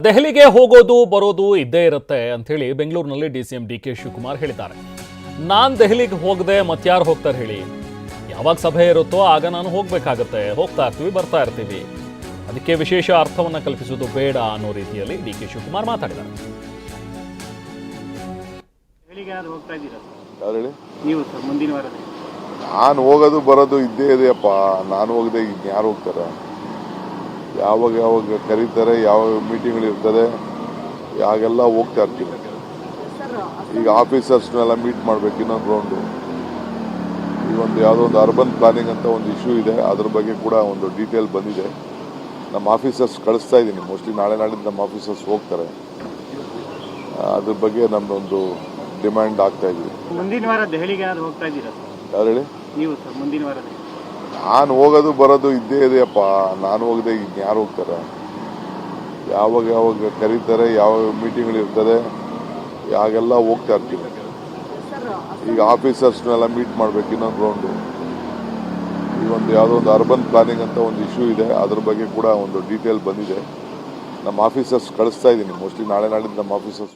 ದೆಹಲಿಗೆ ಹೋಗೋದು ಬರೋದು ಇದ್ದೇ ಇರುತ್ತೆ ಅಂತ ಹೇಳಿ ಬೆಂಗಳೂರಿನಲ್ಲಿ ಡಿಸಿಎಂ ಡಿಕೆ ಶಿವಕುಮಾರ್ ಹೇಳಿದ್ದಾರೆ. ನಾನು ದೆಹಲಿಗೆ ಹೋಗದೆ ಮತ್ಯಾರು ಹೋಗ್ತಾರೆ ಹೇಳಿ? ಯಾವಾಗ ಸಭೆ ಇರುತ್ತೋ ಆಗ ನಾನು ಹೋಗಬೇಕಾಗುತ್ತೆ, ಹೋಗ್ತಾ ಇರ್ತೀವಿ, ಬರ್ತಾ ಇರ್ತೀವಿ. ಅದಕ್ಕೆ ವಿಶೇಷ ಅರ್ಥವನ್ನ ಕಲ್ಪಿಸುವುದು ಬೇಡ ಅನ್ನೋ ರೀತಿಯಲ್ಲಿ ಡಿಕೆ ಶಿವಕುಮಾರ್ ಮಾತಾಡಿದ್ದಾರೆ. ನಾನು ಹೋಗೋದು ಬರೋದು ಇದ್ದೇ ಇದೆಯಪ್ಪ. ನಾನು ಹೋಗದೆ ಯಾರು ಹೋಗ್ತಾರೆ? ಯಾವಾಗ ಕರೀತಾರೆ, ಯಾವ ಮೀಟಿಂಗ್ಗಳಿರ್ತದೆ, ಯಾಗೆಲ್ಲ ಹೋಗ್ತಾ ಇರ್ತೀವಿ. ಈಗ ಆಫೀಸರ್ಸ್ನೆಲ್ಲ ಮೀಟ್ ಮಾಡಬೇಕು ಇನ್ನೊಂದು ರೌಂಡು. ಈಗ ಯಾವುದೋ ಒಂದು ಅರ್ಬನ್ ಪ್ಲಾನಿಂಗ್ ಅಂತ ಒಂದು ಇಶ್ಯೂ ಇದೆ, ಅದ್ರ ಬಗ್ಗೆ ಕೂಡ ಒಂದು ಡೀಟೇಲ್ ಬಂದಿದೆ. ನಮ್ಮ ಆಫೀಸರ್ಸ್ ಕಳಿಸ್ತಾ ಇದ್ದೀನಿ, ಮೋಸ್ಟ್ಲಿ ನಾಳಿದ್ದು ನಮ್ಮ ಆಫೀಸರ್ಸ್ ಹೋಗ್ತಾರೆ. ಅದ್ರ ಬಗ್ಗೆ ನಮ್ದೊಂದು ಡಿಮ್ಯಾಂಡ್ ಆಗ್ತಾ ಇದ್ವಿ. ಮುಂದಿನ ವಾರ ದೆಹಲಿಗೆ ಹೋಗ್ತಾ ಇದ್ದೀರಾ? ಯಾರು ಹೇಳಿ? ನೀವು ಸರ್ ಮುಂದಿನ ವಾರದಲ್ಲಿ? ನಾನು ಹೋಗೋದು ಬರೋದು ಇದ್ದೇ ಇದೆಯಪ್ಪ. ನಾನು ಹೋಗದೆ ಯಾರು ಹೋಗ್ತಾರೆ? ಯಾವಾಗ ಕರೀತಾರೆ, ಯಾವ ಮೀಟಿಂಗ್ಗಳಿರ್ತದೆ, ಯಾಗೆಲ್ಲ ಹೋಗ್ತಾ ಇರ್ತೀವಿ. ಈಗ ಆಫೀಸರ್ಸ್ನೆಲ್ಲ ಮೀಟ್ ಮಾಡಬೇಕು ಇನ್ನೊಂದು ರೌಂಡು. ಈಗ ಯಾವುದೋ ಒಂದು ಅರ್ಬನ್ ಪ್ಲಾನಿಂಗ್ ಅಂತ ಒಂದು ಇಶ್ಯೂ ಇದೆ, ಅದ್ರ ಬಗ್ಗೆ ಕೂಡ ಒಂದು ಡೀಟೇಲ್ ಬಂದಿದೆ. ನಮ್ಮ ಆಫೀಸರ್ಸ್ ಕಳಿಸ್ತಾ ಇದ್ದೀನಿ, ಮೋಸ್ಟ್ಲಿ ನಾಳಿದ್ದು ನಮ್ಮ ಆಫೀಸರ್ಸ್